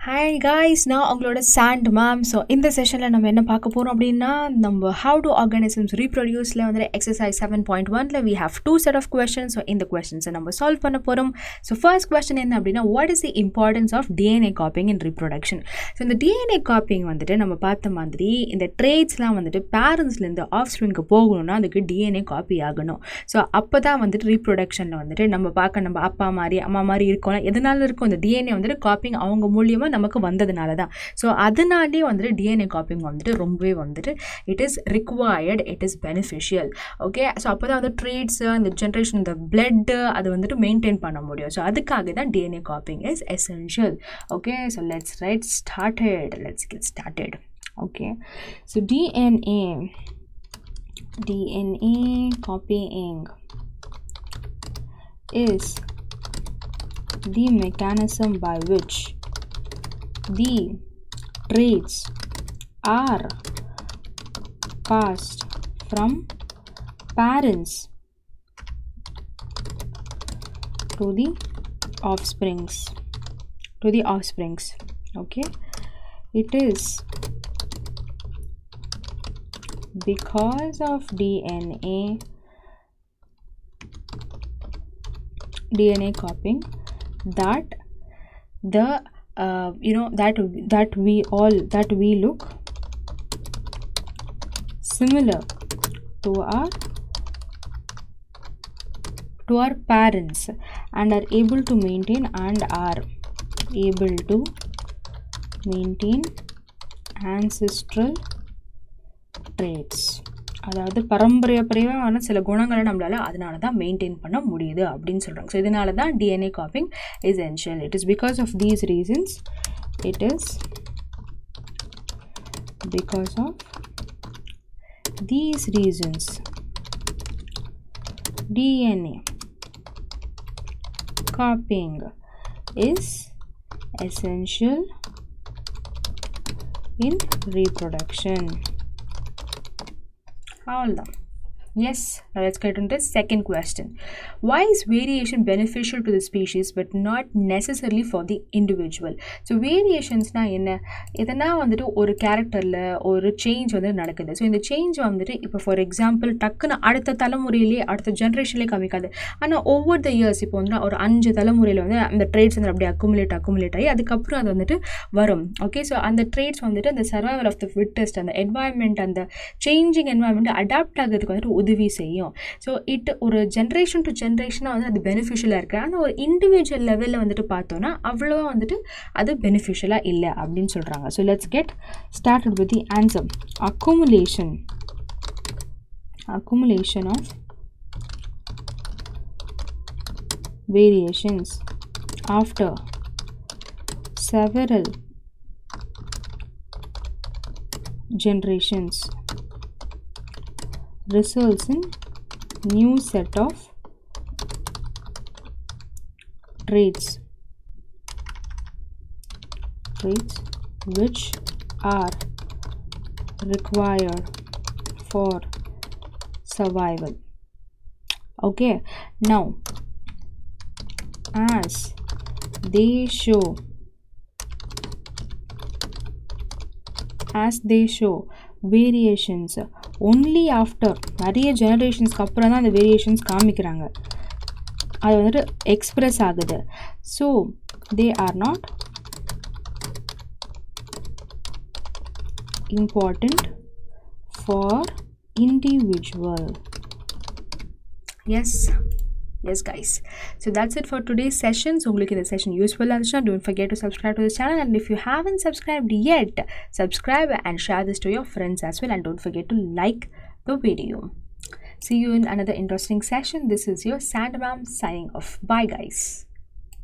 Hi guys, now உங்களோட Sandra Ma'am. So இந்த செஷனில் நம்ம என்ன பார்க்க போகிறோம் அப்படின்னா நம்ம how do organisms reproduceல வந்து exercise 7.1ல we have two set of questions. So இந்த questions நம்ம solve பண்ண போகிறோம். So first question என்ன அப்படின்னா what is the importance of DNA copying in reproduction? So இந்த DNA copying வந்துட்டு நம்ம பார்த்த மாதிரி இந்த traitsலாம் வந்துட்டு பேரண்ட்ஸ்லேருந்து ஆஃப்ஸ்ப்ரிங்க்கு போகணும்னா அதுக்கு DNA காப்பி ஆகணும். ஸோ அப்போ தான் வந்துட்டு ரீப்ரொடக்ஷனில் வந்துட்டு நம்ம அப்பா மாதிரி அம்மா மாதிரி இருக்கோம்னா எதனால இருக்கும் இந்த DNA வந்துட்டு காப்பிங் அவங்க மூலியமாக நமக்கு வந்ததுனால தான். ஸோ அதனாலே வந்துட்டு டிஎன்ஏ காப்பிங் வந்துட்டு ரொம்பவே வந்துட்டு it is required, it is beneficial. Okay, so அப்போ தான் வந்து ட்ரேட்ஸு அந்த ஜென்ரேஷன் இந்த பிளட்டு அது வந்துட்டு மெயின்டைன் பண்ண முடியும். ஸோ அதுக்காக தான் DNA copying is essential. Okay, so let's get started. Okay, so DNA copying is the mechanism by which the traits are passed from parents to the offsprings. Okay, it is because of DNA copying that the that we look similar to our parents and are able to maintain ancestral traits. அதாவது பரம்பரையான சில குணங்களை நம்மளால அதனால தான் maintain பண்ண முடியுது அப்படின்னு சொல்கிறாங்க. ஸோ இதனால தான் DNA copying essential. It is because of these reasons DNA copying is essential in reproduction. All done. Yes, now let's get into the second question. Why is variation beneficial to the species but not necessarily for the individual? So variations na enna edana vandu ஒரு கேரக்டர்ல ஒரு change வந்து நடக்குது. So இந்த change வந்துட்டு இப்போ for example டக்குன்னு அடுத்த தலைமுறையிலே அடுத்த ஜென்ரேஷன்லேயே காமிக்காது. ஆனால் ஓவர் த இயர்ஸ் இப்போ வந்து ஒரு 5 தலைமுறையில் வந்து அந்த ட்ரேட்ஸ் வந்து அப்படியே அக்குமுலேட் ஆகி அதுக்கப்புறம் அது வந்துட்டு வரும். ஓகே, ஸோ அந்த ட்ரேட்ஸ் வந்துட்டு அந்த சர்வைவல் ஆஃப் த ஃபிட்டஸ்ட், அந்த என்வாயன்மெண்ட், அந்த சேஞ்சிங் என்வாயன்மெண்ட் அடாப்ட் ஆகிறதுக்கு வந்துட்டு உதவி செய்யும். ஸோ ஒரு ஜென்ரேஷன் டு ஜென்ரேஷனாக வந்து அது பெனிஃபிஷியலாக இருக்குது. ஆனால் ஒரு இண்டிவிஜுவல் லெவலில் வந்துட்டு பார்த்தோன்னா அவ்வளோவா வந்துட்டு அது பெனிஃபிஷியலாக இல்லை அப்படின்னு சொல்கிறாங்க. So let's get started with the answer. accumulation of variations after several generations results in new set of traits which are required for survival. Okay, now as they show variations only after நிறைய ஜெனரேஷன்ஸ்க்கு அப்புறம் தான் அந்த variations காமிக்கிறாங்க, அது வந்துட்டு express ஆகுது. So they are not important for individual. Yes guys, so that's it for today's session. So உங்களுக்கு இந்த session useful ஆச்சுன்னா don't forget to subscribe to the channel, and if you haven't subscribed yet, subscribe and share this to your friends as well, and don't forget to like the video. See you in another interesting session. This is your Sandra Ma'am signing off. Bye guys.